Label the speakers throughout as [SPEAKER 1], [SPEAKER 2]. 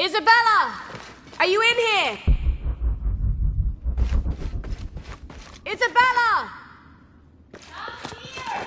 [SPEAKER 1] Isabella! Are you in here? Isabella! I'm here!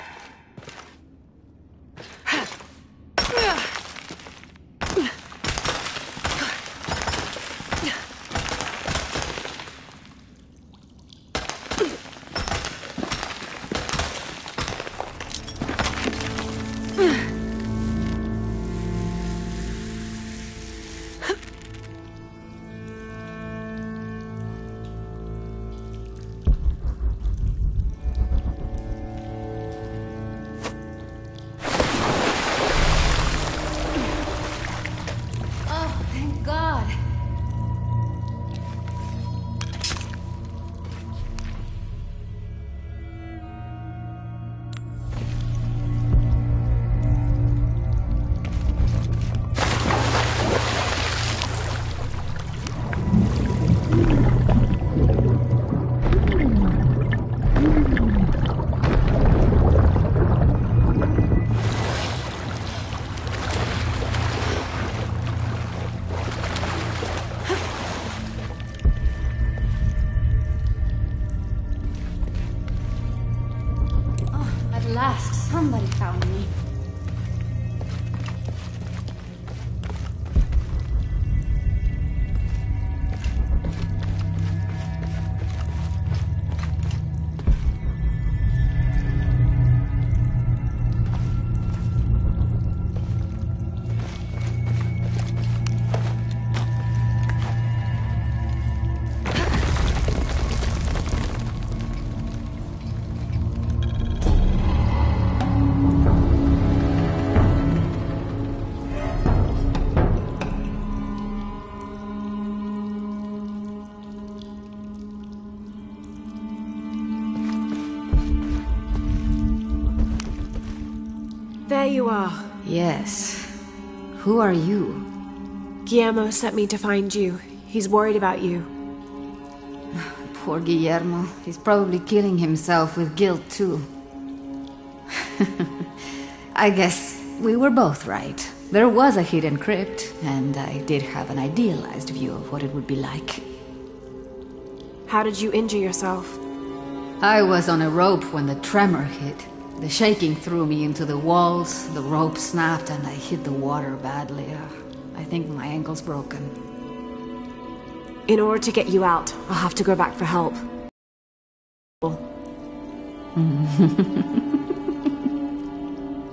[SPEAKER 2] Somebody found me.
[SPEAKER 1] There you are.
[SPEAKER 2] Yes. Who are you?
[SPEAKER 1] Guillermo sent me to find you. He's worried about you.
[SPEAKER 2] Poor Guillermo. He's probably killing himself with guilt, too. I guess we were both right. There was a hidden crypt, and I did have an idealized view of what it would be like.
[SPEAKER 1] How did you injure yourself?
[SPEAKER 2] I was on a rope when the tremor hit. The shaking threw me into the walls, the rope snapped, and I hit the water badly. I think my ankle's broken.
[SPEAKER 1] In order to get you out, I'll have to go back for help.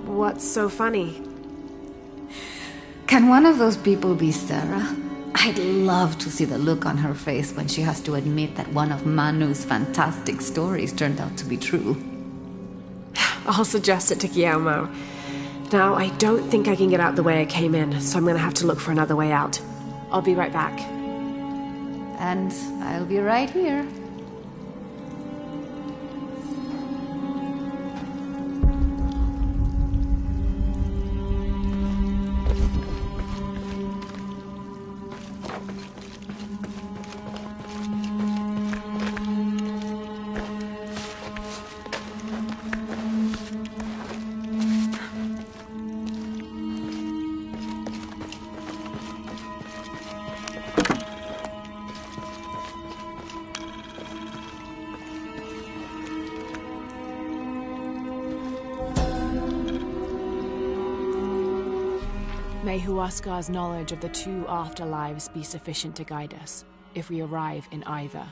[SPEAKER 1] What's so funny?
[SPEAKER 2] Can one of those people be Sarah? I'd love to see the look on her face when she has to admit that one of Manu's fantastic stories turned out to be true.
[SPEAKER 1] I'll suggest it to Guillermo. Now, I don't think I can get out the way I came in, so I'm gonna have to look for another way out. I'll be right back.
[SPEAKER 2] And I'll be right here.
[SPEAKER 1] May Huascar's knowledge of the two afterlives be sufficient to guide us, if we arrive in either.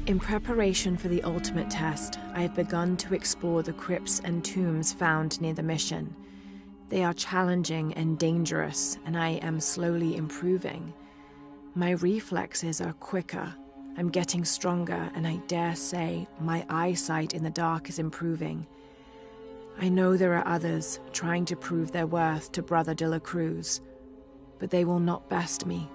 [SPEAKER 1] In preparation for the ultimate test, I have begun to explore the crypts and tombs found near the mission. They are challenging and dangerous, and I am slowly improving. My reflexes are quicker, I'm getting stronger, and I dare say my eyesight in the dark is improving. I know there are others trying to prove their worth to Brother de la Cruz, but they will not best me.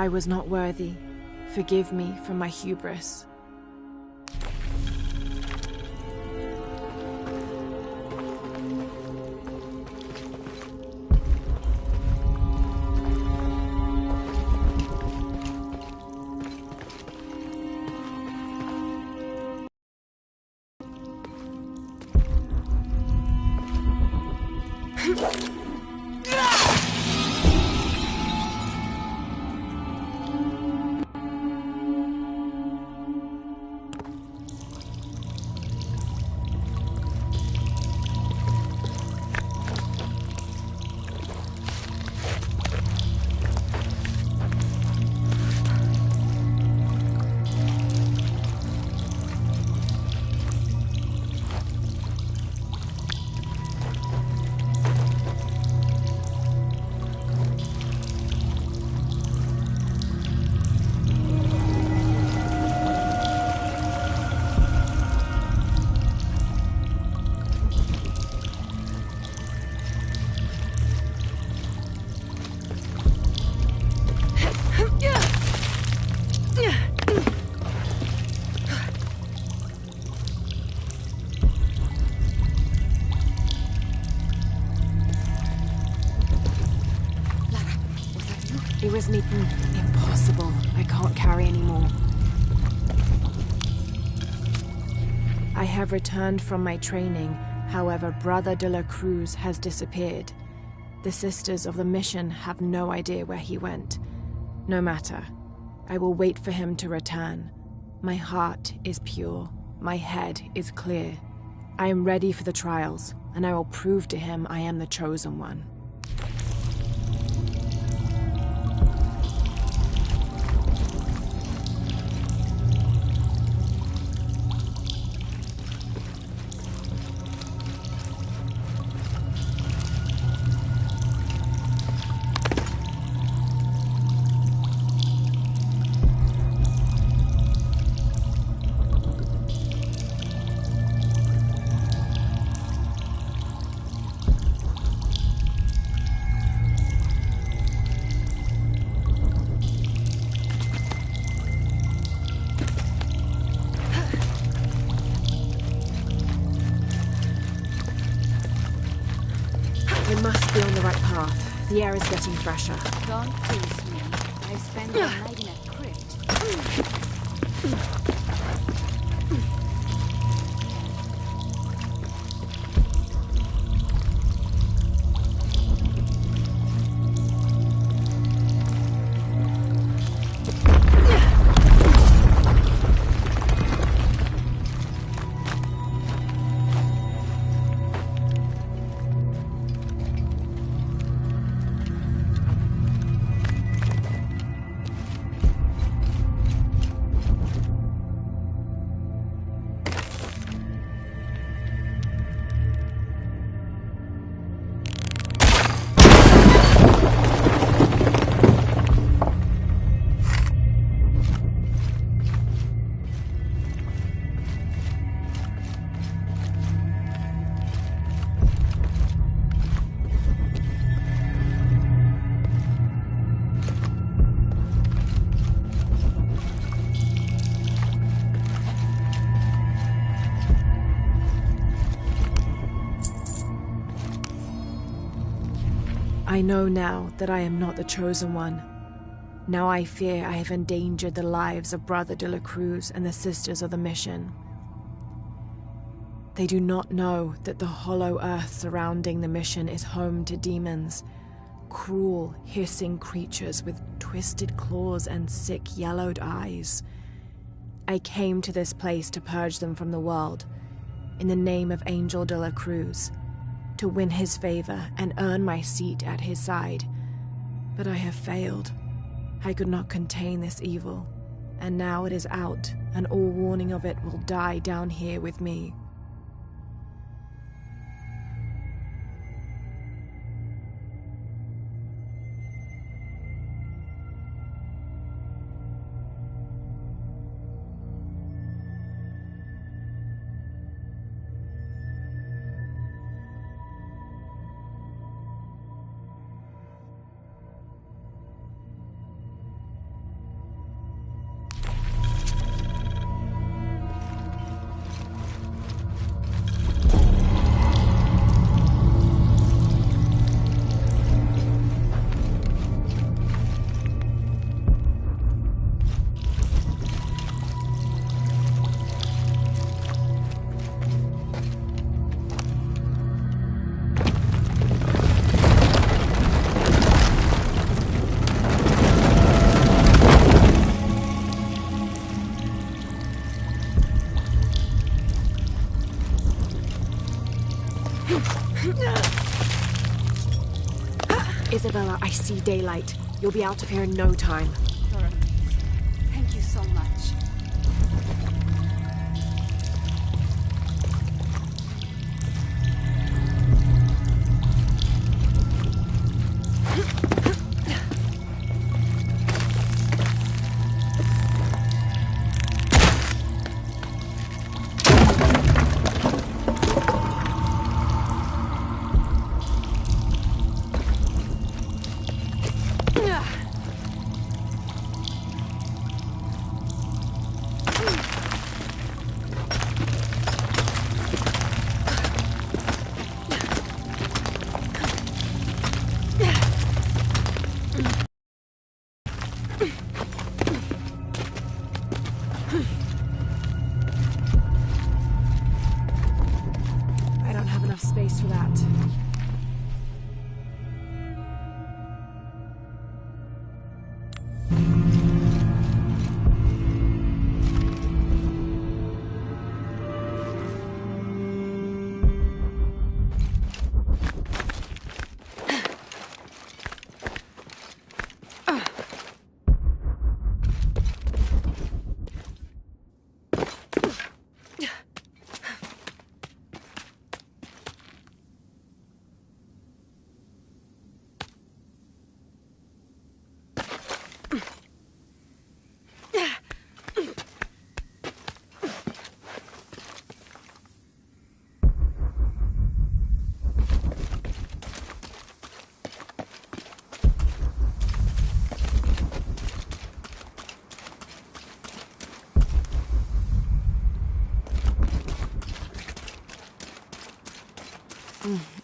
[SPEAKER 1] I was not worthy. Forgive me for my hubris. It was impossible. I can't carry anymore. I have returned from my training. However, Brother de la Cruz has disappeared. The Sisters of the Mission have no idea where he went. No matter. I will wait for him to return. My heart is pure. My head is clear. I am ready for the trials, and I will prove to him I am the chosen one. We must be on the right path. The air is getting fresher.
[SPEAKER 2] Don't tease me. I spent the night in a crypt.
[SPEAKER 1] I know now that I am not the chosen one. Now I fear I have endangered the lives of Brother de la Cruz and the Sisters of the Mission. They do not know that the hollow earth surrounding the mission is home to demons, cruel, hissing creatures with twisted claws and sick, yellowed eyes. I came to this place to purge them from the world, in the name of Angel de la Cruz, to win his favor and earn my seat at his side. But I have failed. I could not contain this evil, and now it is out, and all warning of it will die down here with me. Isabella, I see daylight. You'll be out of here in no time.
[SPEAKER 2] Thank you so much.
[SPEAKER 1] I don't have enough space for that.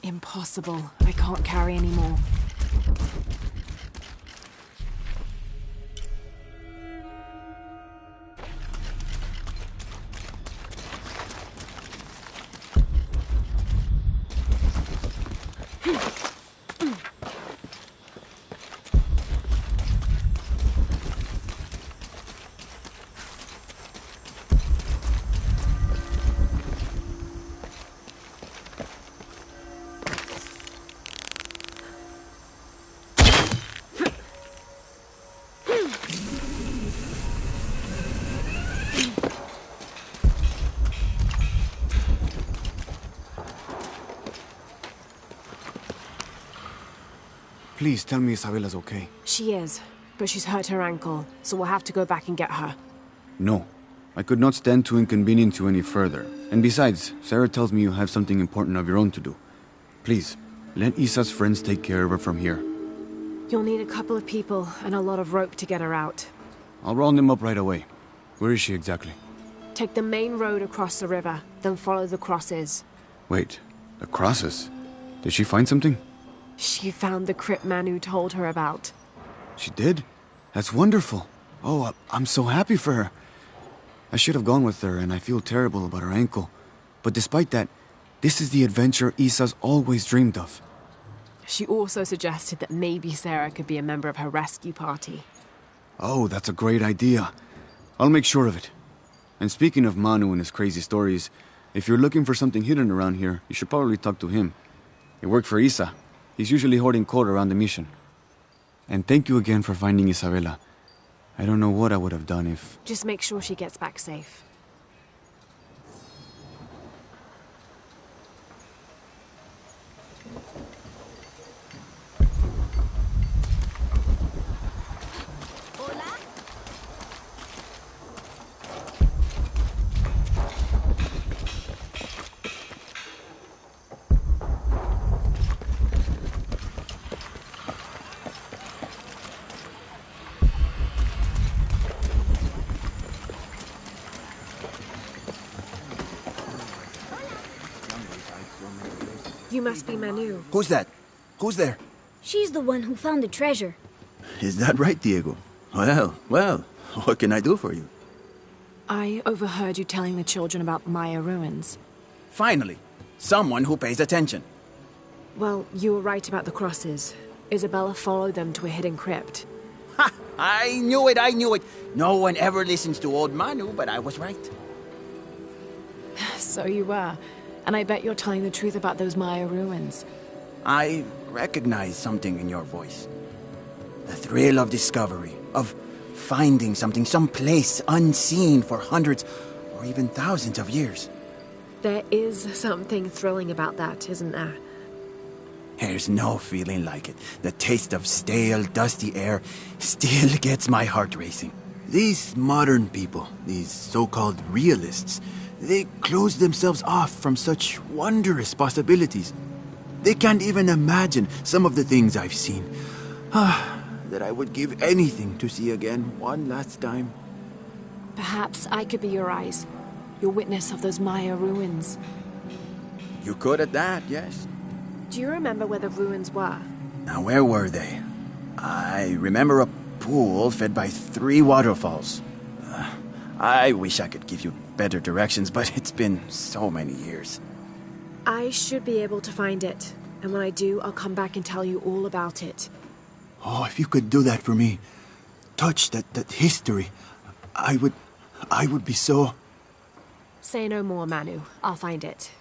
[SPEAKER 1] Impossible. I can't carry anymore.
[SPEAKER 3] Please tell me Isabella's okay.
[SPEAKER 1] She is, but she's hurt her ankle, so we'll have to go back and get her.
[SPEAKER 3] No. I could not stand to inconvenience you any further. And besides, Sarah tells me you have something important of your own to do. Please, let Isa's friends take care of her from here.
[SPEAKER 1] You'll need a couple of people and a lot of rope to get her out.
[SPEAKER 3] I'll round them up right away. Where is she exactly?
[SPEAKER 1] Take the main road across the river, then follow the crosses.
[SPEAKER 3] Wait, the crosses? Did she find something?
[SPEAKER 1] She found the crypt man who told her about.
[SPEAKER 3] She did? That's wonderful. Oh, I'm so happy for her. I should have gone with her, and I feel terrible about her ankle. But despite that, this is the adventure Isa's always dreamed of.
[SPEAKER 1] She also suggested that maybe Sarah could be a member of her rescue party.
[SPEAKER 3] Oh, that's a great idea. I'll make sure of it. And speaking of Manu and his crazy stories, if you're looking for something hidden around here, you should probably talk to him. He worked for Isa. He's usually hoarding coal around the mission. And thank you again for finding Isabela. I don't know what I would have done if...
[SPEAKER 1] Just make sure she gets back safe. You must be Manu.
[SPEAKER 4] Who's that? Who's there?
[SPEAKER 5] She's the one who found the treasure.
[SPEAKER 4] Is that right, Diego? Well, what can I do for you?
[SPEAKER 1] I overheard you telling the children about Maya ruins.
[SPEAKER 4] Finally, someone who pays attention.
[SPEAKER 1] Well, you were right about the crosses. Isabella followed them to a hidden crypt.
[SPEAKER 4] Ha! I knew it! No one ever listens to old Manu, but I was right.
[SPEAKER 1] So you were. And I bet you're telling the truth about those Maya ruins.
[SPEAKER 4] I recognize something in your voice. The thrill of discovery, of finding something someplace unseen for hundreds or even thousands of years.
[SPEAKER 1] There is something thrilling about that, isn't there?
[SPEAKER 4] There's no feeling like it. The taste of stale, dusty air still gets my heart racing. These modern people, these so-called realists, they close themselves off from such wondrous possibilities. They can't even imagine some of the things I've seen. That I would give anything to see again one last time.
[SPEAKER 1] Perhaps I could be your eyes, your witness of those Maya ruins.
[SPEAKER 4] You could at that, yes.
[SPEAKER 1] Do you remember where the ruins were?
[SPEAKER 4] Now, where were they? I remember a pool fed by 3 waterfalls. I wish I could give you better directions, but it's been so many years.
[SPEAKER 1] I should be able to find it. And when I do, I'll come back and tell you all about it.
[SPEAKER 4] Oh, if you could do that for me. Touch that history. I would be so...
[SPEAKER 1] Say no more, Manu. I'll find it.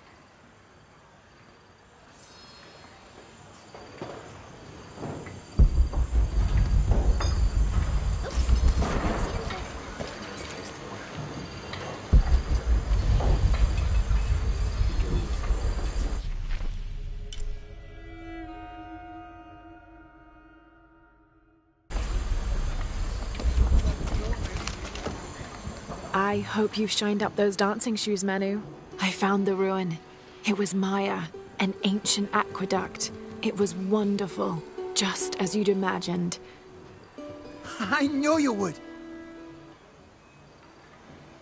[SPEAKER 1] I hope you've shined up those dancing shoes, Manu. I found the ruin. It was Maya, an ancient aqueduct. It was wonderful, just as you'd imagined.
[SPEAKER 4] I knew you would!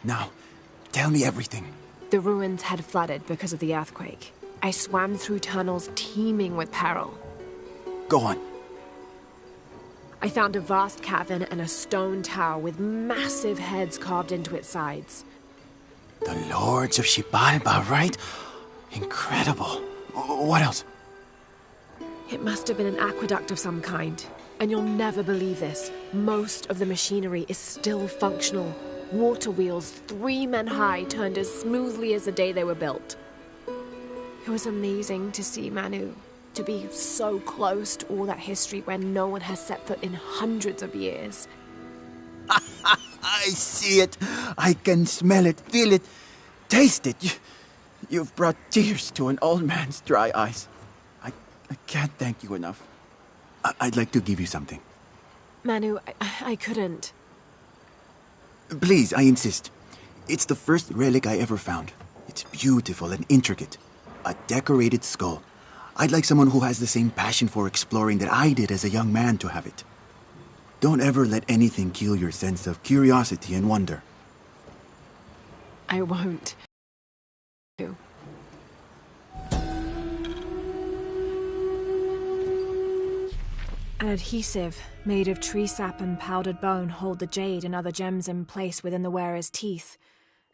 [SPEAKER 4] Now, tell me everything.
[SPEAKER 1] The ruins had flooded because of the earthquake. I swam through tunnels teeming with peril.
[SPEAKER 4] Go on.
[SPEAKER 1] I found a vast cavern and a stone tower with massive heads carved into its sides.
[SPEAKER 4] The Lords of Xibalba, right? Incredible. What else?
[SPEAKER 1] It must have been an aqueduct of some kind. And you'll never believe this. Most of the machinery is still functional. Water wheels 3 men high turned as smoothly as the day they were built. It was amazing to see, Manu. To be so close to all that history where no one has set foot in hundreds of years.
[SPEAKER 4] I see it. I can smell it, feel it, taste it. You've brought tears to an old man's dry eyes. I can't thank you enough. I'd like to give you something.
[SPEAKER 1] Manu, I couldn't.
[SPEAKER 4] Please, I insist. It's the first relic I ever found. It's beautiful and intricate. A decorated skull. I'd like someone who has the same passion for exploring that I did as a young man to have it. Don't ever let anything kill your sense of curiosity and wonder.
[SPEAKER 1] I won't. An adhesive made of tree sap and powdered bone hold the jade and other gems in place within the wearer's teeth.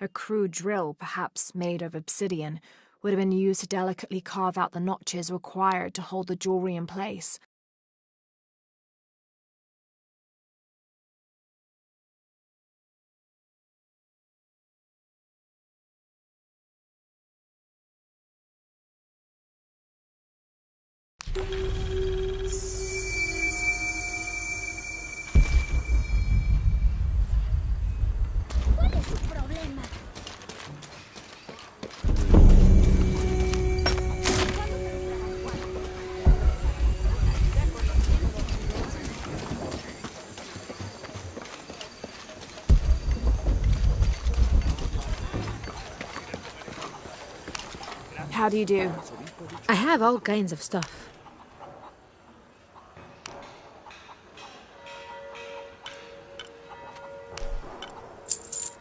[SPEAKER 1] A crude drill, perhaps made of obsidian, would have been used to delicately carve out the notches required to hold the jewelry in place.
[SPEAKER 5] ¿Cuál es su problema?
[SPEAKER 1] How do you do?
[SPEAKER 6] I have all kinds of stuff.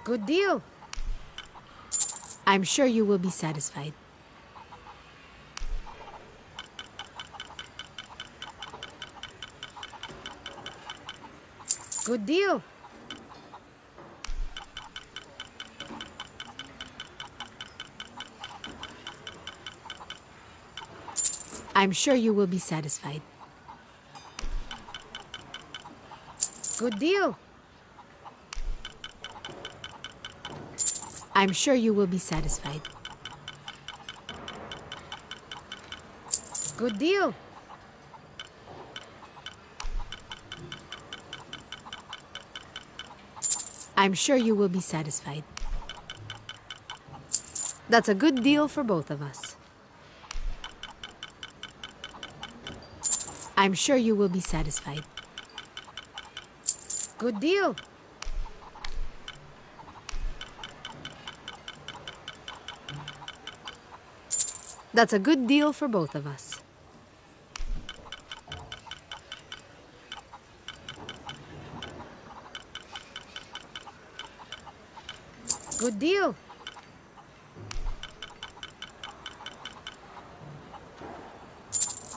[SPEAKER 6] Good deal. I'm sure you will be satisfied. Good deal. I'm sure you will be satisfied. Good deal. I'm sure you will be satisfied. Good deal. I'm sure you will be satisfied. That's a good deal for both of us. I'm sure you will be satisfied. Good deal. That's a good deal for both of us. Good deal.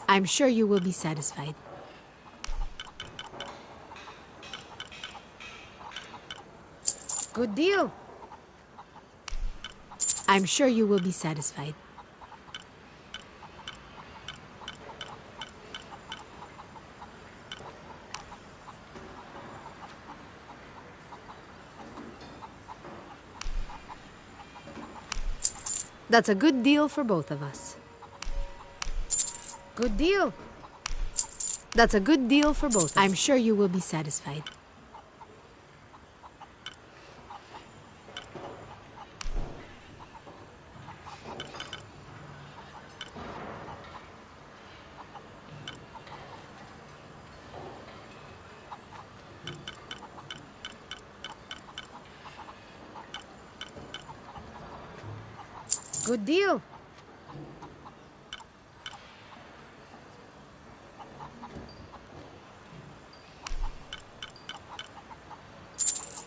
[SPEAKER 6] I'm sure you will be satisfied. Good deal. I'm sure you will be satisfied. That's a good deal for both of us. Good deal. That's a good deal for both of us. I'm sure you will be satisfied. Good deal.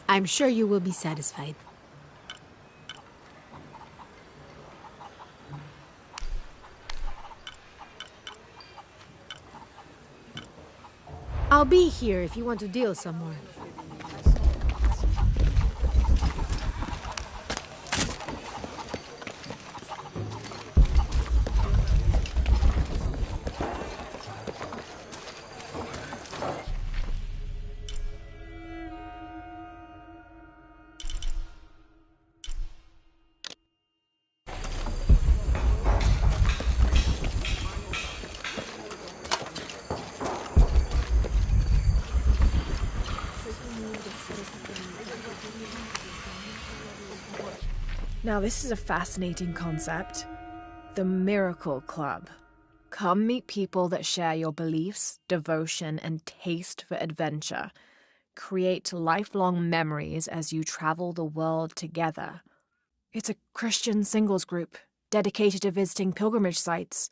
[SPEAKER 6] I'm sure you will be satisfied. I'll be here if you want to deal some more.
[SPEAKER 1] Now, this is a fascinating concept. The Miracle Club. Come meet people that share your beliefs, devotion, and taste for adventure. Create lifelong memories as you travel the world together. It's a Christian singles group dedicated to visiting pilgrimage sites.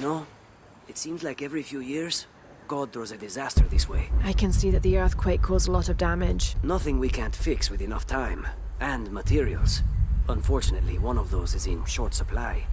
[SPEAKER 7] know, it seems like every few years, God throws a disaster this way.
[SPEAKER 1] I can see that the earthquake caused a lot of damage.
[SPEAKER 7] Nothing we can't fix with enough time. And materials. Unfortunately, one of those is in short supply.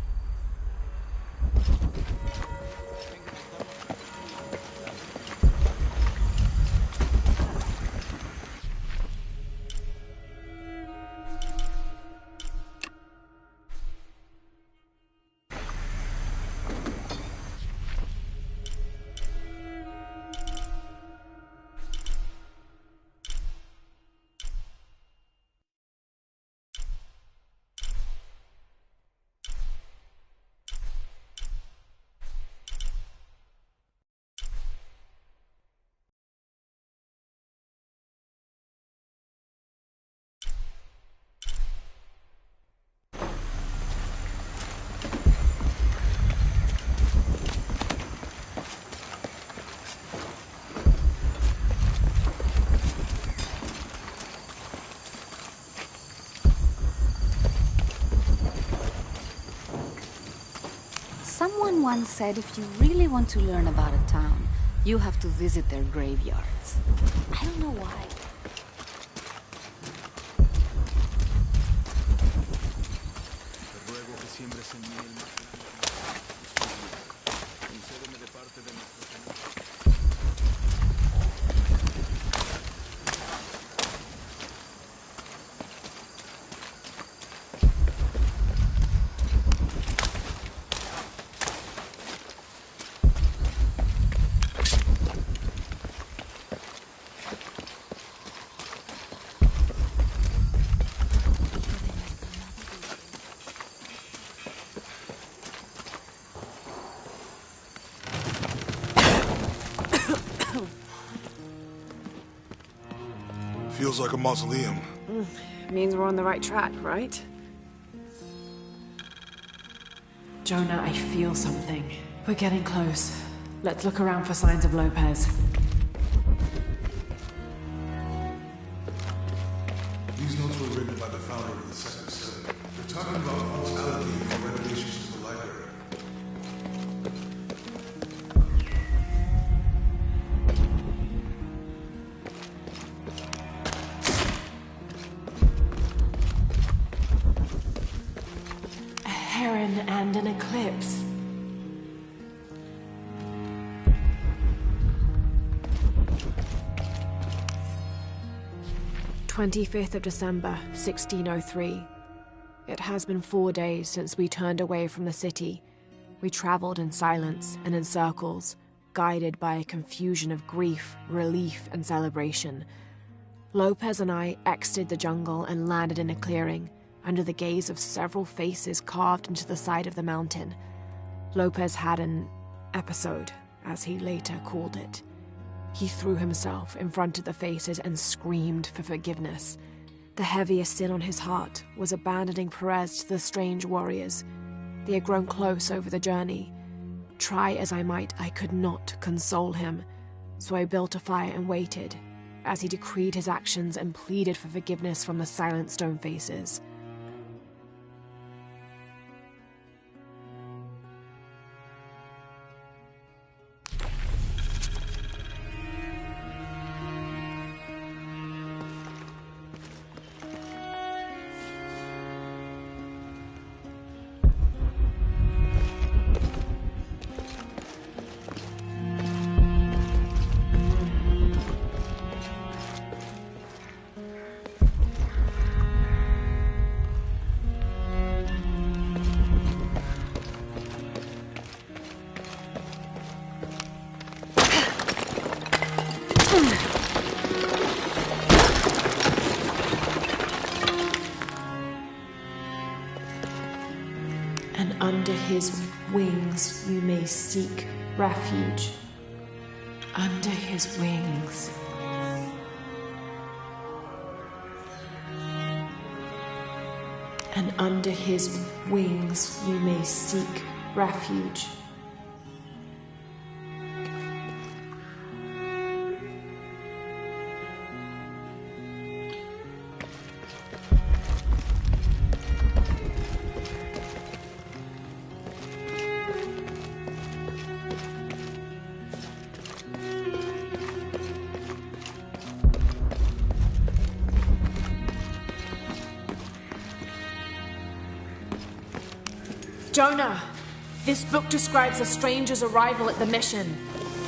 [SPEAKER 2] Someone once said if you really want to learn about a town, you have to visit their graveyards. I don't know why.
[SPEAKER 8] Feels like a mausoleum.
[SPEAKER 1] Means we're on the right track, right? Jonah, I feel something. We're getting close. Let's look around for signs of Lopez.
[SPEAKER 8] These notes were written by the founder of the Second Seven. They're talking about false allocating for renovations to the library.
[SPEAKER 1] And an eclipse. "25th of December, 1603. It has been 4 days since we turned away from the city. We traveled in silence and in circles, guided by a confusion of grief, relief, and celebration. Lopez and I exited the jungle and landed in a clearing, under the gaze of several faces carved into the side of the mountain. Lopez had an episode, as he later called it. He threw himself in front of the faces and screamed for forgiveness. The heaviest sin on his heart was abandoning Perez to the strange warriors. They had grown close over the journey. Try as I might, I could not console him, so I built a fire and waited, as he decreed his actions and pleaded for forgiveness from the silent stone faces. And under his wings you may seek refuge. Under his wings. And under his wings you may seek refuge. Jonah! This book describes a stranger's arrival at the mission.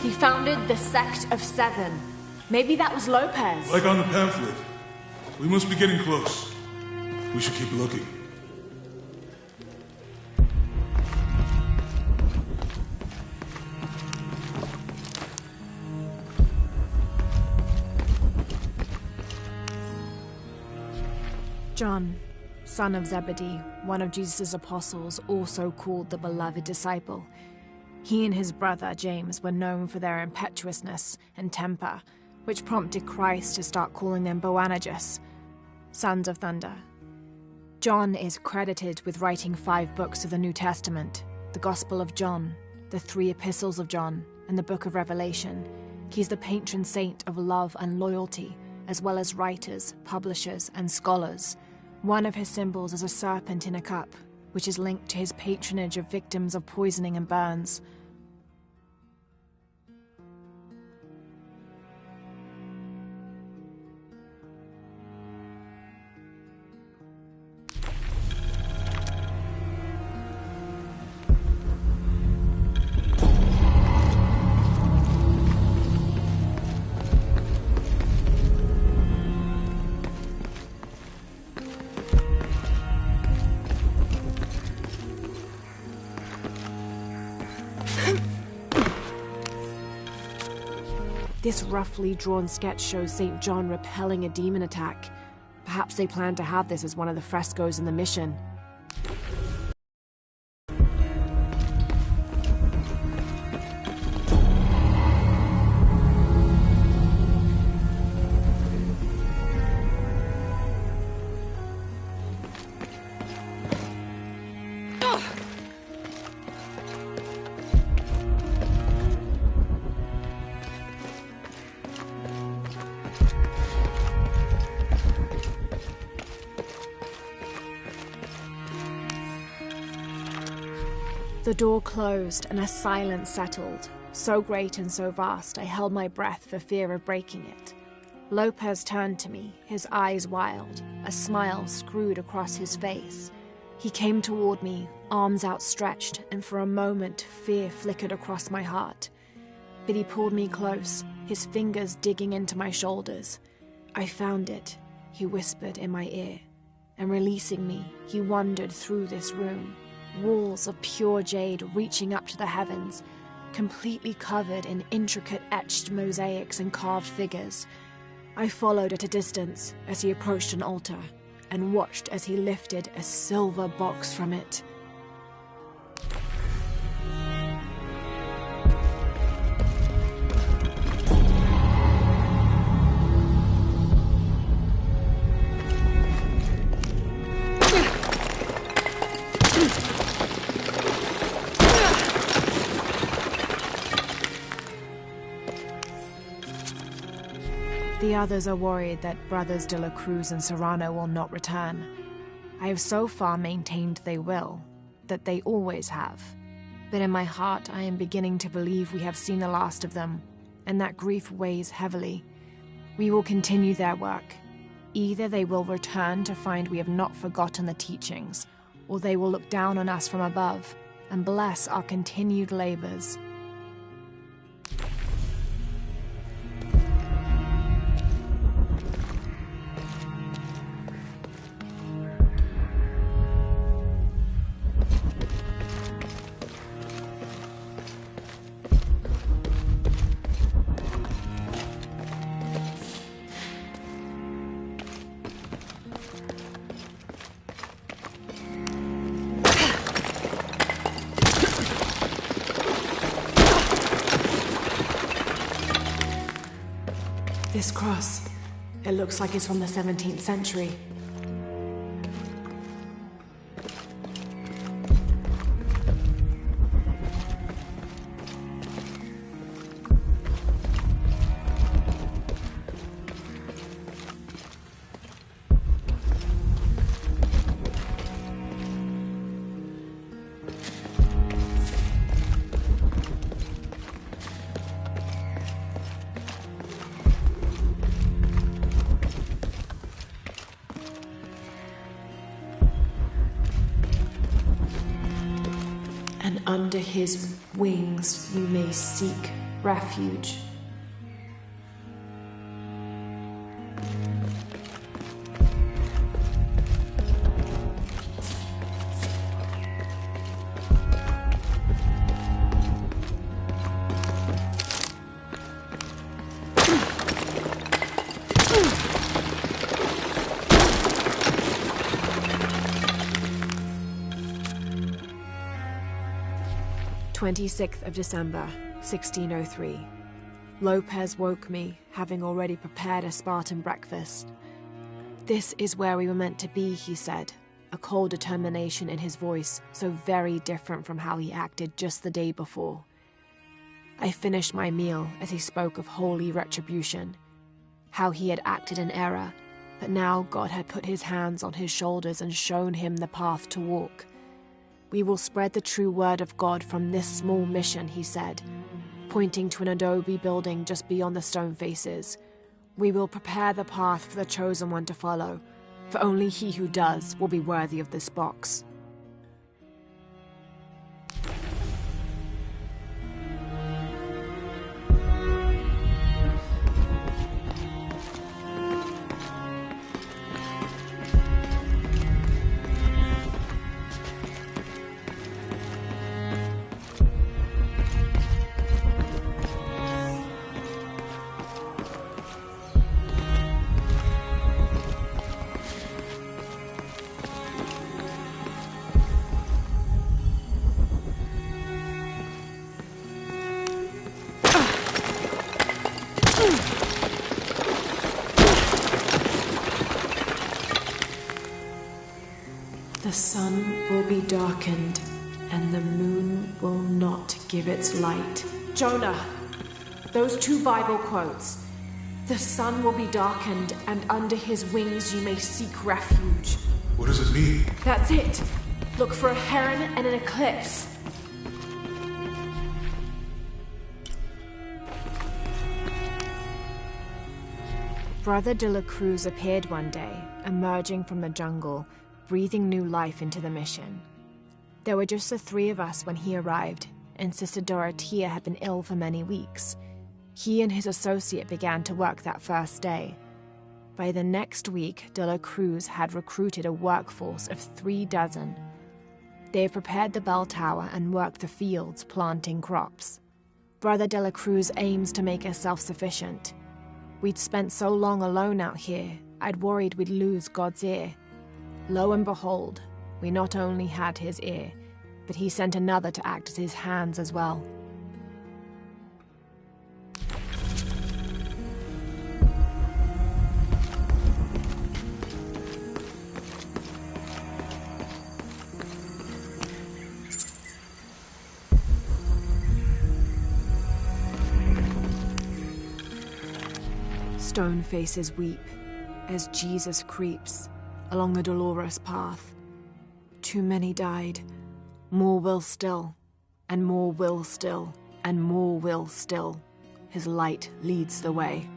[SPEAKER 1] He founded the Sect of Seven. Maybe that was Lopez.
[SPEAKER 8] Like on the pamphlet. We must be getting close. We should keep looking.
[SPEAKER 1] John, son of Zebedee, one of Jesus' apostles, also called the beloved disciple. He and his brother, James, were known for their impetuousness and temper, which prompted Christ to start calling them Boanerges, sons of thunder. John is credited with writing 5 books of the New Testament, the Gospel of John, the 3 epistles of John, and the Book of Revelation. He's the patron saint of love and loyalty, as well as writers, publishers, and scholars. One of his symbols is a serpent in a cup, which is linked to his patronage of victims of poisoning and burns. This roughly drawn sketch shows St. John repelling a demon attack. Perhaps they plan to have this as one of the frescoes in the mission. The door closed and a silence settled, so great and so vast I held my breath for fear of breaking it. Lopez turned to me, his eyes wild, a smile screwed across his face. He came toward me, arms outstretched, and for a moment fear flickered across my heart. But he pulled me close, his fingers digging into my shoulders. "I found it," he whispered in my ear, and releasing me, he wandered through this room. Walls of pure jade reaching up to the heavens, completely covered in intricate etched mosaics and carved figures. I followed at a distance as he approached an altar, and watched as he lifted a silver box from it. The others are worried that Brothers de la Cruz and Serrano will not return. I have so far maintained they will, that they always have. But in my heart I am beginning to believe we have seen the last of them, and that grief weighs heavily. We will continue their work. Either they will return to find we have not forgotten the teachings, or they will look down on us from above and bless our continued labors. This cross, it looks like it's from the 17th century. under his wings you may seek refuge. December 1603. Lopez woke me, having already prepared a Spartan breakfast. "This is where we were meant to be," he said, a cold determination in his voice, so very different from how he acted just the day before. I finished my meal as he spoke of holy retribution, how he had acted in error, but now God had put his hands on his shoulders and shown him the path to walk. "We will spread the true word of God from this small mission," he said, pointing to an adobe building just beyond the stone faces. "We will prepare the path for the chosen one to follow, for only he who does will be worthy of this box." The sun will be darkened, and the moon will not give its light. Jonah, those two Bible quotes. "The sun will be darkened, and under his wings you may seek refuge."
[SPEAKER 8] What does it mean?
[SPEAKER 1] That's it. Look for a heron and an eclipse. Brother de la Cruz appeared one day, emerging from the jungle, breathing new life into the mission. There were just the three of us when he arrived, and Sister Dorothea had been ill for many weeks. He and his associate began to work that first day. By the next week, de la Cruz had recruited a workforce of 36. They prepared the bell tower and worked the fields, planting crops. Brother de la Cruz aims to make us self-sufficient. We'd spent so long alone out here, I'd worried we'd lose God's ear. Lo and behold, we not only had his ear, but he sent another to act as his hands as well. Stone faces weep as Jesus creeps along the dolorous path. Too many died. More will still, and more will still, and more will still. His light leads the way.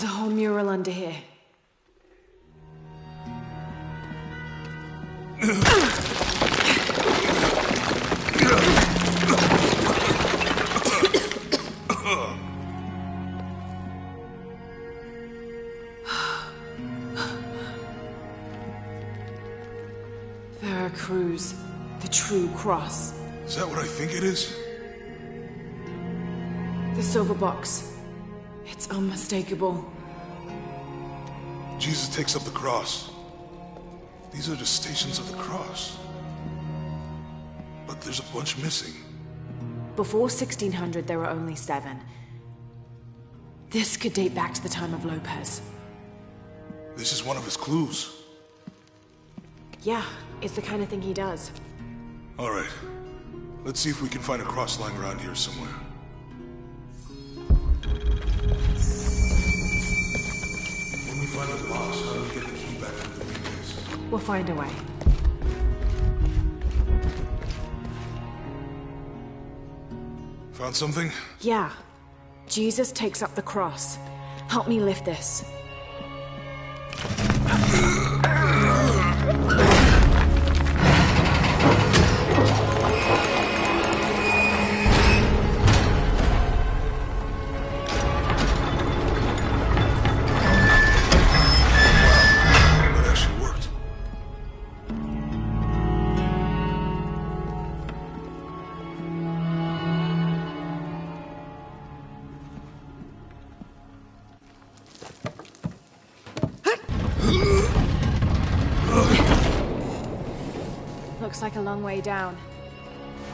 [SPEAKER 1] There's a whole mural under here. Veracruz, the true cross.
[SPEAKER 8] Is that what I think it is?
[SPEAKER 1] The silver box. It's unmistakable.
[SPEAKER 8] Jesus takes up the cross. These are the stations of the cross. But there's a bunch missing.
[SPEAKER 1] Before 1600, there were only 7. This could date back to the time of Lopez.
[SPEAKER 8] This is one of his clues.
[SPEAKER 1] Yeah, it's the kind of thing he does.
[SPEAKER 8] All right. Let's see if we can find a cross lying around here somewhere. When we find the box, how do we get the key back from the briefcase?
[SPEAKER 1] We'll find a way.
[SPEAKER 8] Found something?
[SPEAKER 1] Yeah. Jesus takes up the cross. Help me lift this.
[SPEAKER 8] That actually worked.
[SPEAKER 1] Looks like a long way down.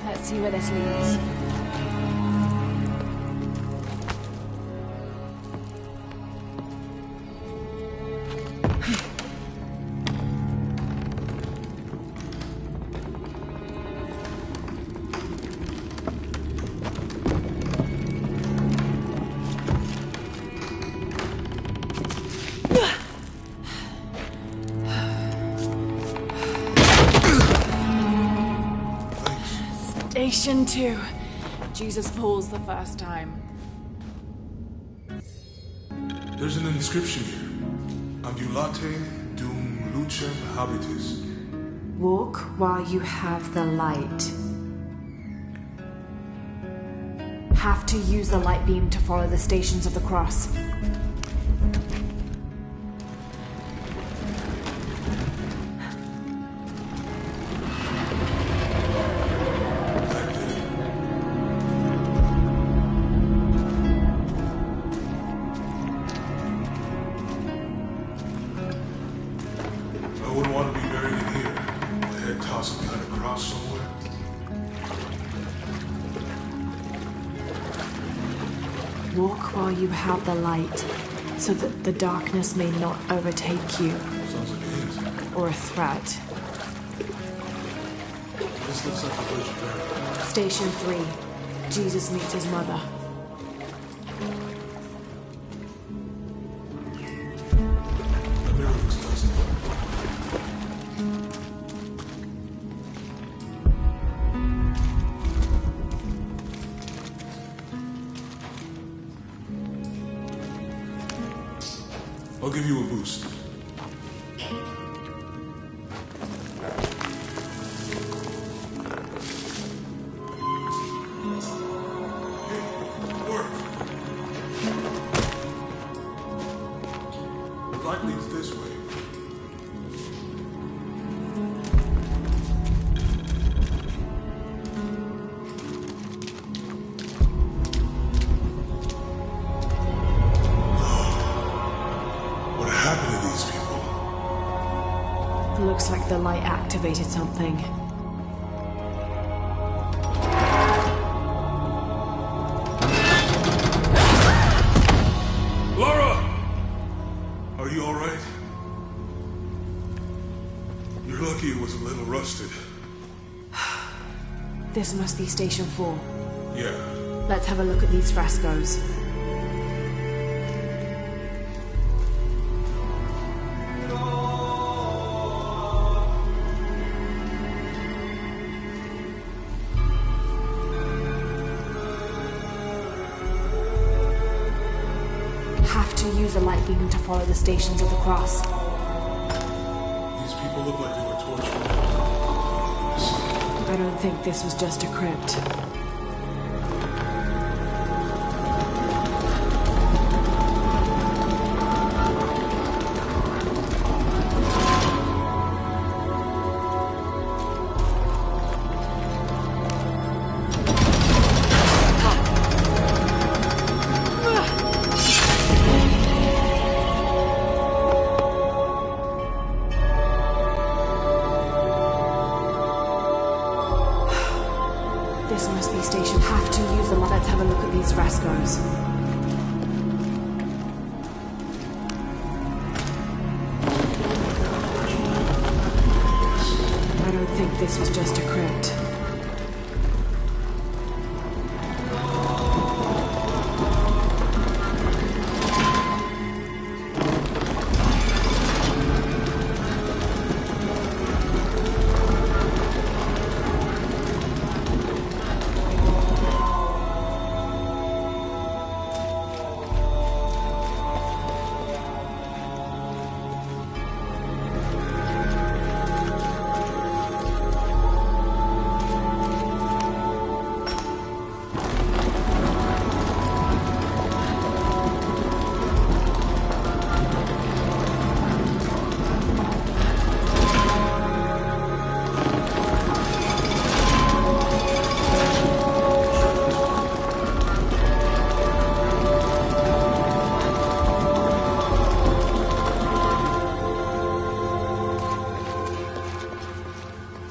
[SPEAKER 1] Let's see where this leads. Station 2. Jesus falls the first time.
[SPEAKER 8] There's an inscription here. Ambulate dum lucem habitis.
[SPEAKER 1] Walk while you have the light. Have to use the light beam to follow the stations of the cross.
[SPEAKER 8] I wouldn't want to be buried in here. My head tossed behind a cross somewhere.
[SPEAKER 1] Walk while you have the light, so that the darkness may not overtake you,
[SPEAKER 8] Sounds like a hint.
[SPEAKER 1] or a threat.
[SPEAKER 8] This looks like the Virgin Mary.
[SPEAKER 1] Station 3. Jesus meets his mother.
[SPEAKER 8] The mirror looks dusty. I'll give you a boost. The light leads this way. What happened to these people?
[SPEAKER 1] Looks like the light activated something.
[SPEAKER 8] Laura! Are you alright? You're lucky it was a little rusted.
[SPEAKER 1] This must be Station 4.
[SPEAKER 8] Yeah.
[SPEAKER 1] Let's have a look at these frescoes. Have to to use a light beam to follow the Stations of the Cross.
[SPEAKER 8] These people look like they were tortured.
[SPEAKER 1] I don't think this was just a crypt. This must be station. Have to use the light. Let's have a look at these frescoes. I don't think this was just a crypt.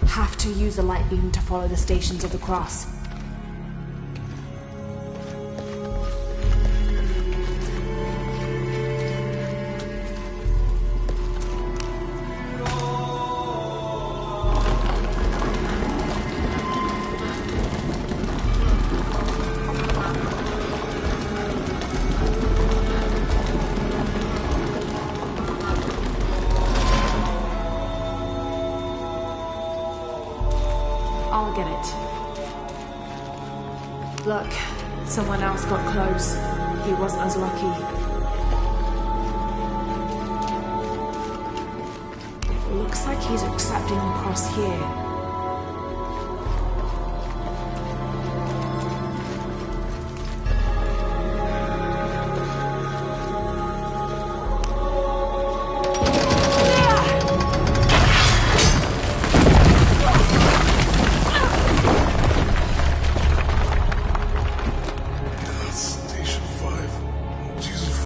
[SPEAKER 1] Have to use a light beam to follow the Stations of the Cross. I'll get it. Look, someone else got close. He wasn't as lucky. It looks like he's accepting the cross here.
[SPEAKER 8] Station 5. Jesus.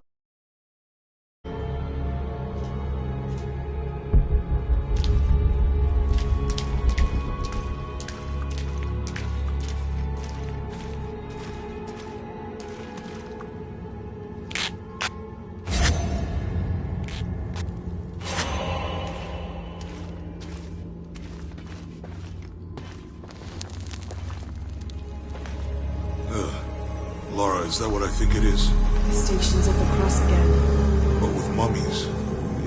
[SPEAKER 8] Laura, is that what I think it is?
[SPEAKER 1] The Stations of the Cross again.
[SPEAKER 8] But with mummies.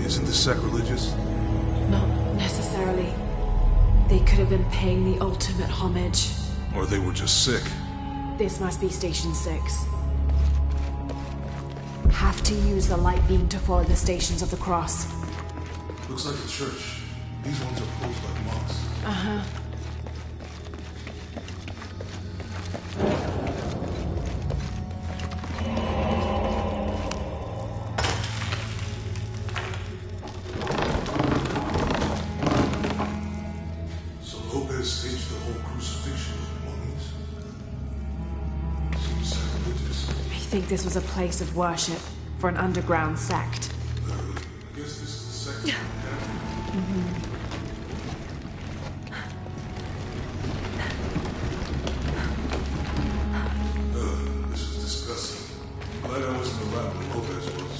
[SPEAKER 8] Isn't this sacrilegious?
[SPEAKER 1] Not necessarily. They could have been paying the ultimate homage.
[SPEAKER 8] Or they were just sick?
[SPEAKER 1] This must be Station 6. Have to use the light beam to follow the Stations of the Cross.
[SPEAKER 8] Looks like a church. These ones are posed like monks.
[SPEAKER 1] Uh-huh.
[SPEAKER 8] So Lopez staged the whole crucifixion of mummies? Seems sacrilegious.
[SPEAKER 1] I think this was a place of worship for an underground sect.
[SPEAKER 8] I guess this is the sect of This is disgusting. Glad I wasn't the rat when Lopez was.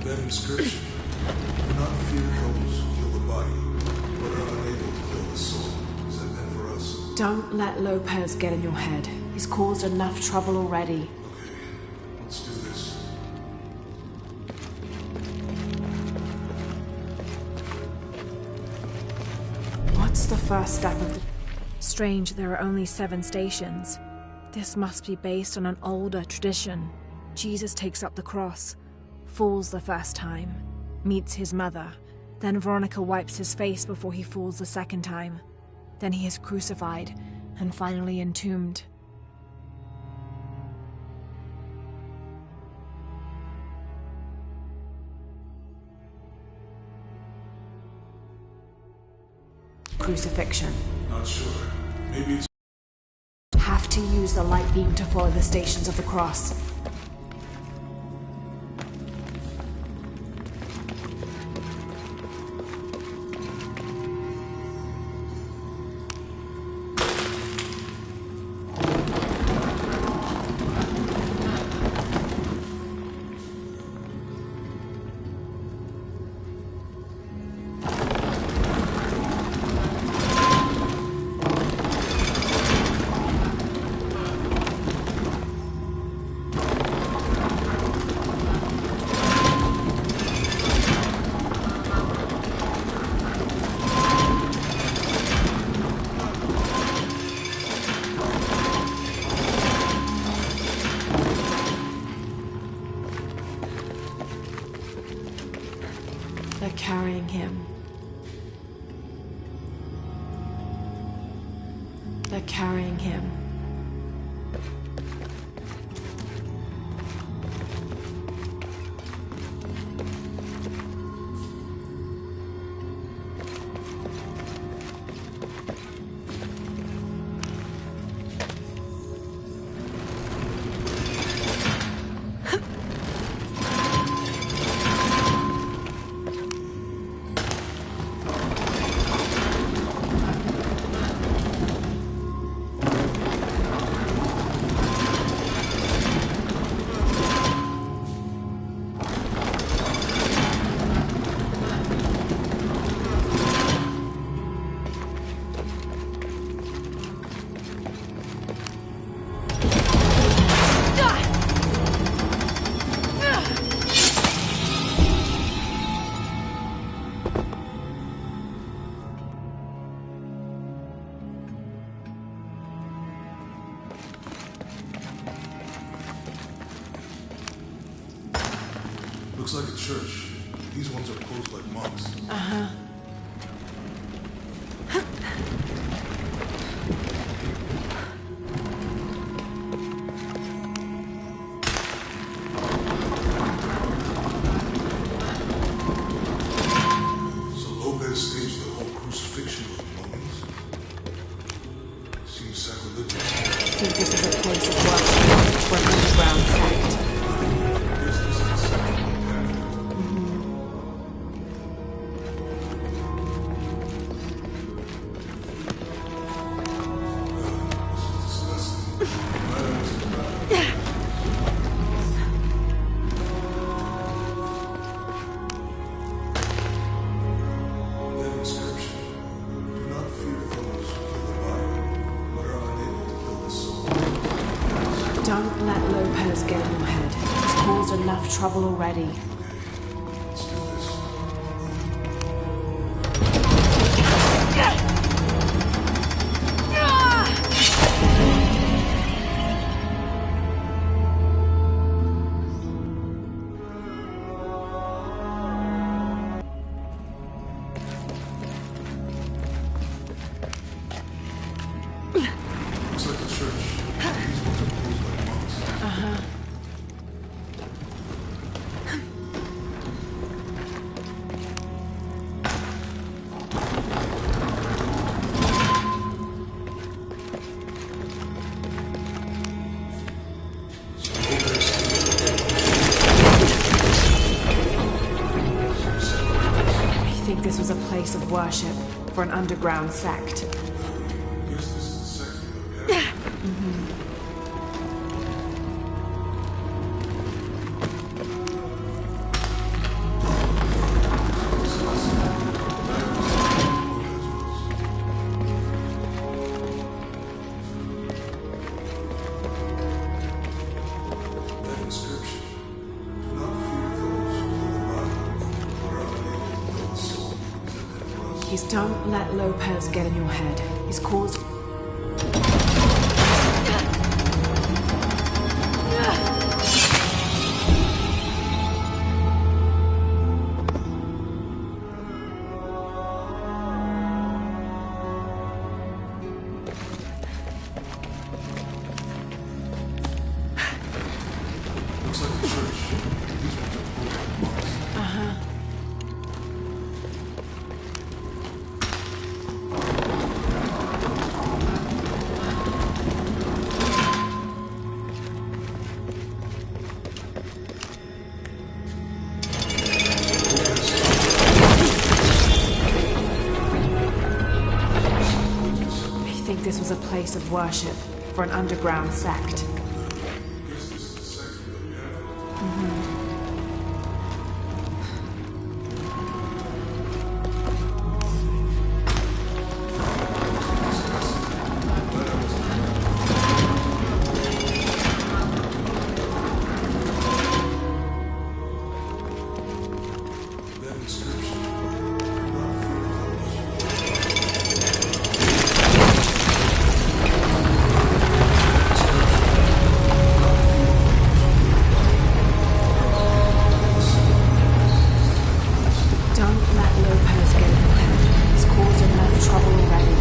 [SPEAKER 8] That inscription. Do not fear those who kill the body, but are unable to kill the soul. Is that meant for us?
[SPEAKER 1] Don't let Lopez get in your head. He's caused enough trouble already.
[SPEAKER 8] Okay, let's do this.
[SPEAKER 1] What's the first step of the... Strange there are only 7 stations. This must be based on an older tradition. Jesus takes up the cross, falls the first time, meets his mother. Then Veronica wipes his face before he falls the second time. Then he is crucified and finally entombed. Crucifixion.
[SPEAKER 8] Not sure. Maybe it's...
[SPEAKER 1] Have to use the light beam to follow the stations of the cross. They're carrying him. They're carrying him.
[SPEAKER 8] Looks like a church. These ones are posed like monks.
[SPEAKER 1] Uh-huh.
[SPEAKER 8] So Lopez staged the whole crucifixion with mummies? Seems sacrilegious.
[SPEAKER 1] I think this is a place of worship for an underground sect. Don't let Lopez get in your head. He's caused enough trouble already.
[SPEAKER 8] Let's do this. Looks like a church. These ones are posed like monks.
[SPEAKER 1] Uh-huh. I think this was a place of worship for an underground sect.
[SPEAKER 8] Guess this is the sect we look at. That inscription. Do not fear those who kill the body, but are unable to kill the soul. Is that meant for us?
[SPEAKER 1] Please don't let Lopez get in your head. He's caused...
[SPEAKER 8] Looks like a church. These ones are full of monks.
[SPEAKER 1] Uh-huh. I think this was a place of worship for an underground sect.
[SPEAKER 8] That inscription. Do not fear those.
[SPEAKER 1] Don't let Lopez get in your head. He's caused enough trouble already.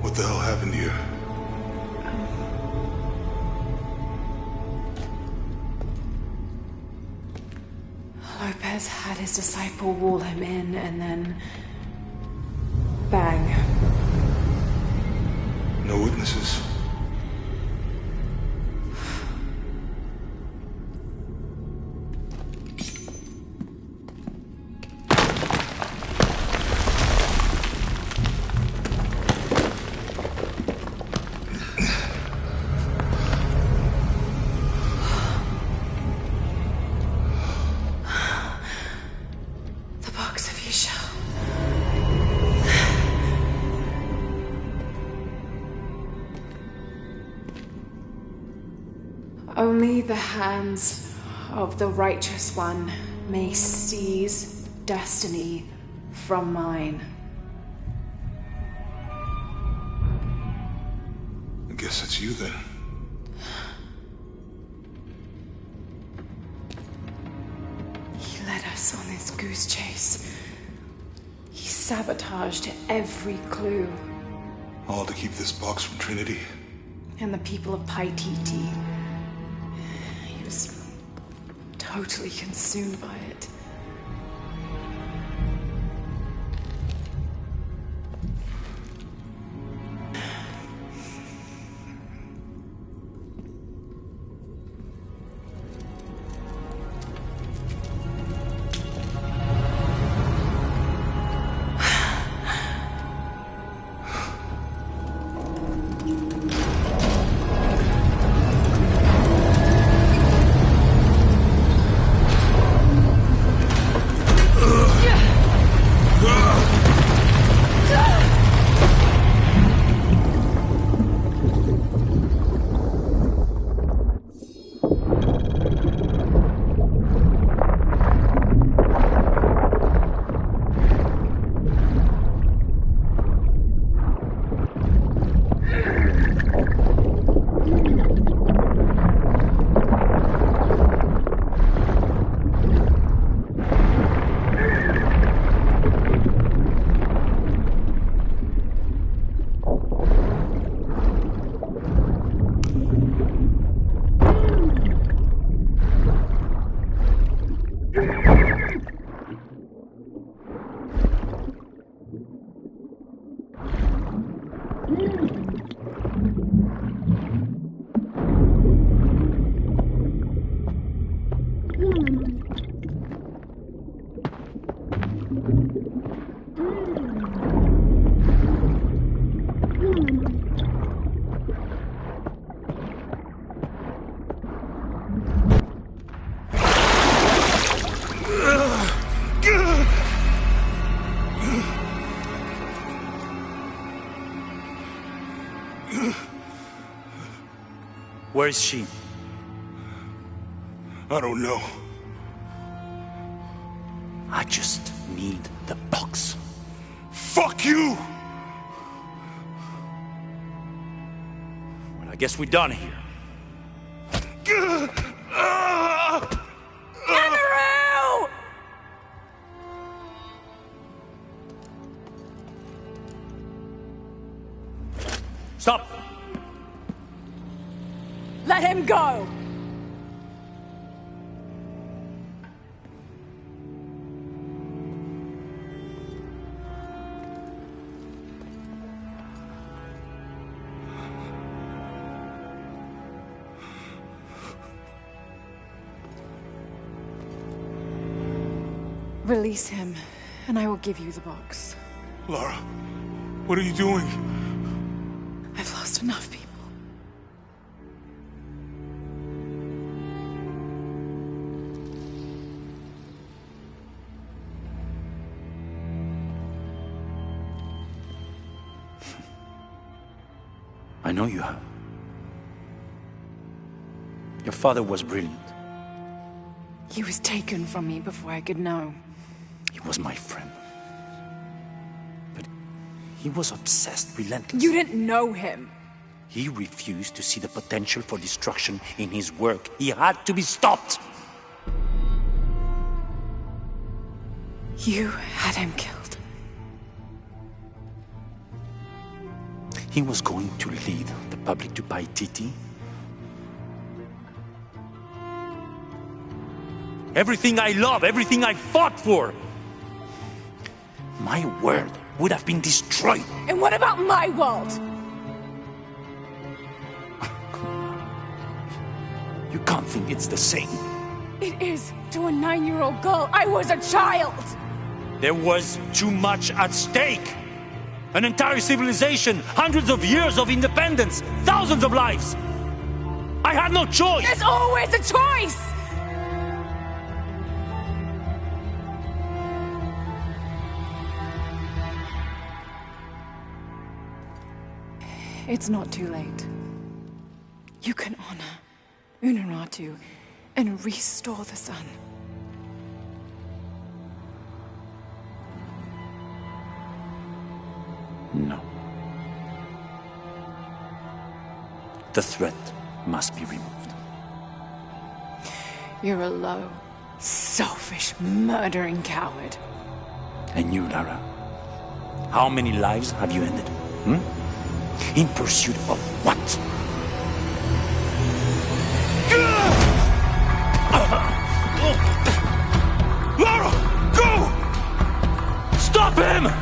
[SPEAKER 8] What the hell happened here?
[SPEAKER 1] Lopez had his disciple wall him in, and then... bang.
[SPEAKER 8] No witnesses.
[SPEAKER 1] The box of Isha. Only the hands of the Righteous One may seize destiny from mine.
[SPEAKER 8] I guess it's you then.
[SPEAKER 1] He led us on this goose chase. He sabotaged every clue.
[SPEAKER 8] All to keep this box from Trinity.
[SPEAKER 1] And the people of Paititi. He was totally consumed by it.
[SPEAKER 9] Where is she?
[SPEAKER 8] I don't know.
[SPEAKER 9] I just need the box.
[SPEAKER 8] Fuck you!
[SPEAKER 9] Well, I guess we're done here.
[SPEAKER 5] Gather
[SPEAKER 9] Stop!
[SPEAKER 1] Let him go!
[SPEAKER 10] Release him, and I will give you the box.
[SPEAKER 8] Lara, what are you doing?
[SPEAKER 10] I've lost enough people.
[SPEAKER 9] I know you have. Your father was brilliant.
[SPEAKER 10] He was taken from me before I could know.
[SPEAKER 9] He was my friend. But he was obsessed, relentless.
[SPEAKER 10] You didn't know him.
[SPEAKER 9] He refused to see the potential for destruction in his work. He had to be stopped.
[SPEAKER 10] You had him killed.
[SPEAKER 9] He was going to lead the public to Paititi. Everything I love, everything I fought for. My world would have been destroyed.
[SPEAKER 10] And what about my world?
[SPEAKER 9] You can't think it's the same.
[SPEAKER 10] It is to a 9-year-old girl. I was a child.
[SPEAKER 9] There was too much at stake. An entire civilization, hundreds of years of independence, thousands of lives. I had no choice.
[SPEAKER 10] There's always a choice. It's not too late. You can honor Unuratu and restore the sun.
[SPEAKER 9] No. The threat must be removed.
[SPEAKER 10] You're a low, selfish, murdering coward.
[SPEAKER 9] And you, Lara? How many lives have you ended? In pursuit of what?
[SPEAKER 8] Lara, go!
[SPEAKER 9] Stop him!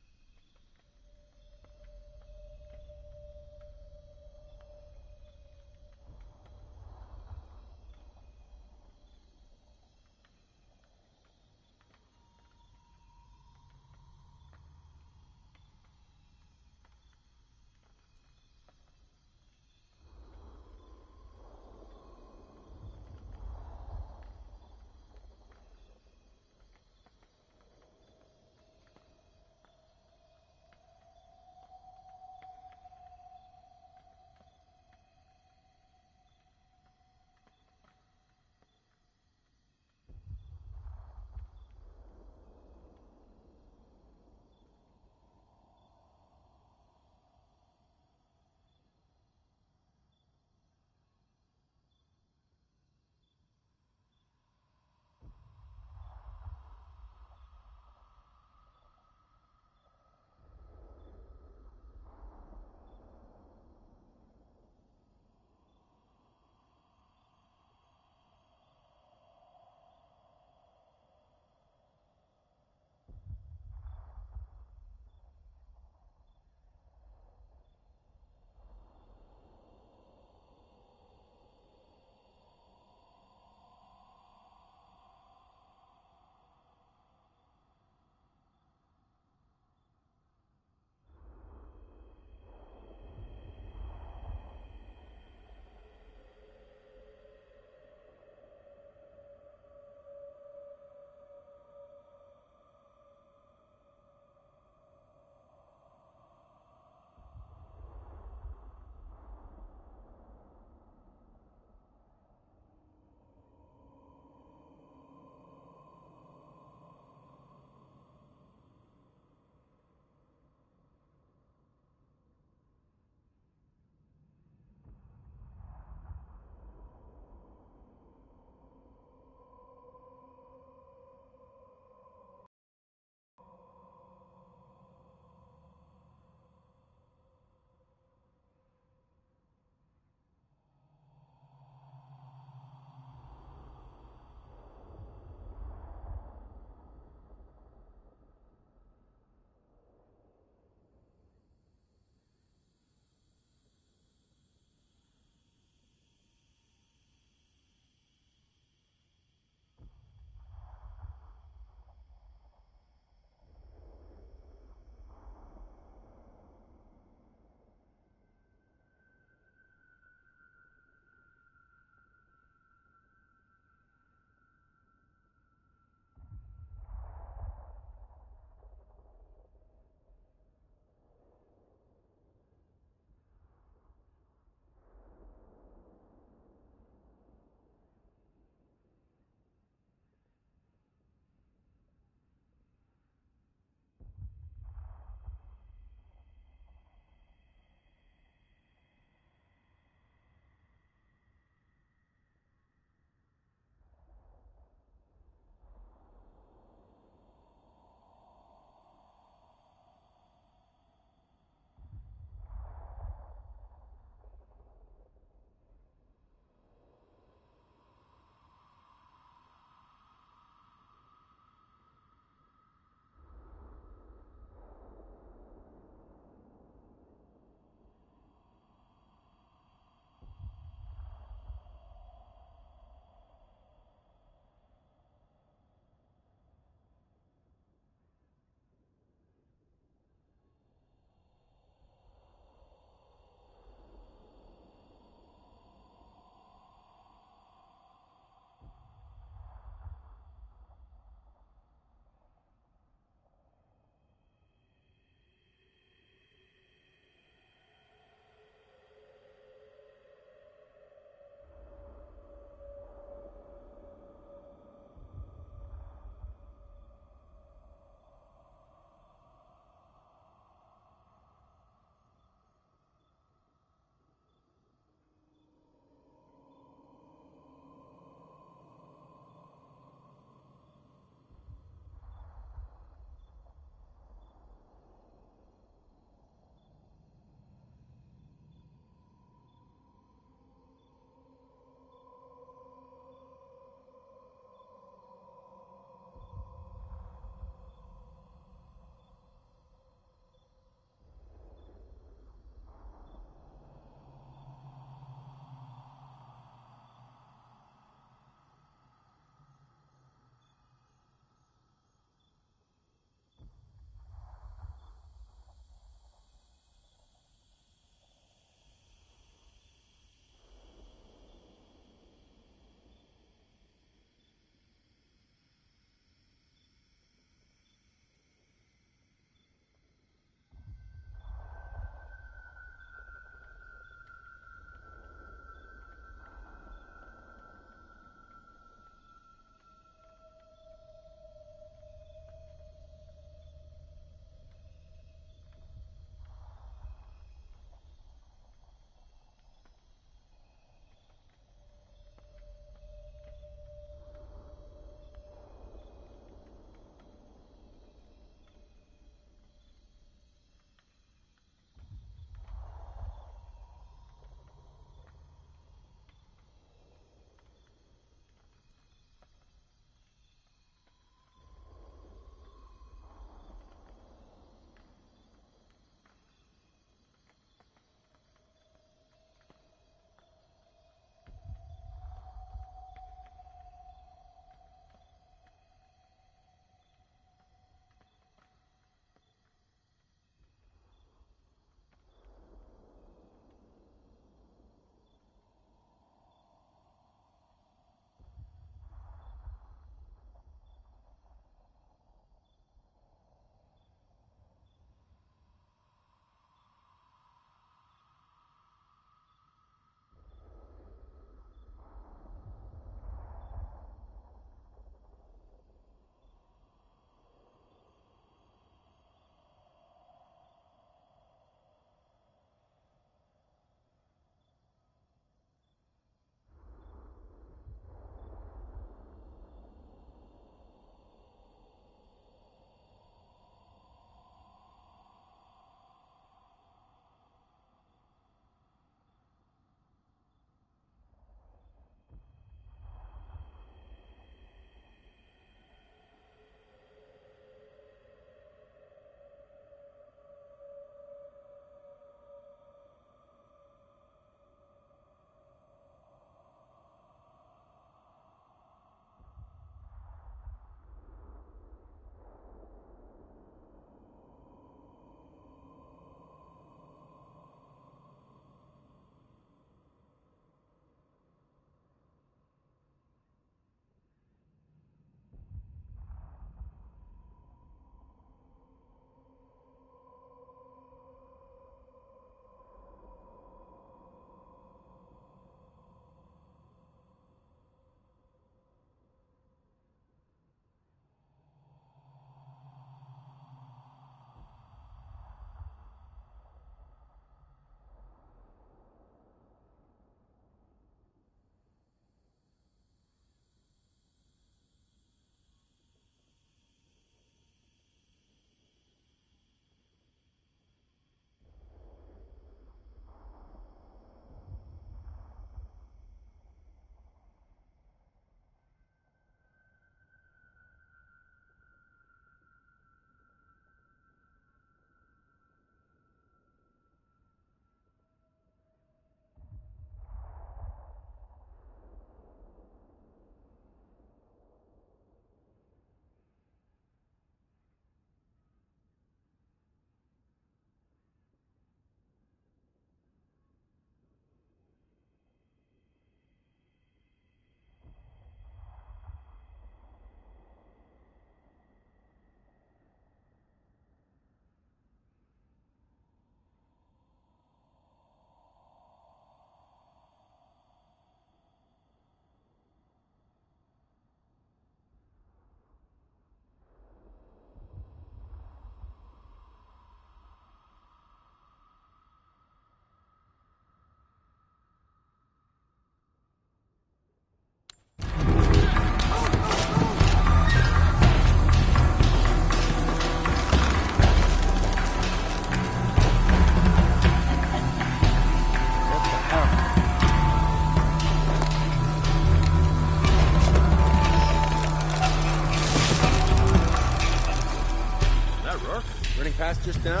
[SPEAKER 11] passed just now?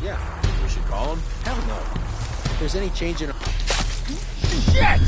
[SPEAKER 11] Yeah. We should call him? Hell no. If there's any change in... Shit!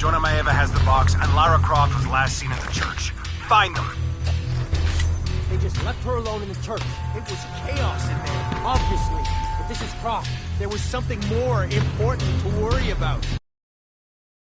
[SPEAKER 12] Jonah Maeva has the box, and Lara Croft was last seen at the church. Find them!
[SPEAKER 13] They just left her alone in the church. It was chaos in there, obviously. But this is Croft. There was something more important to worry about.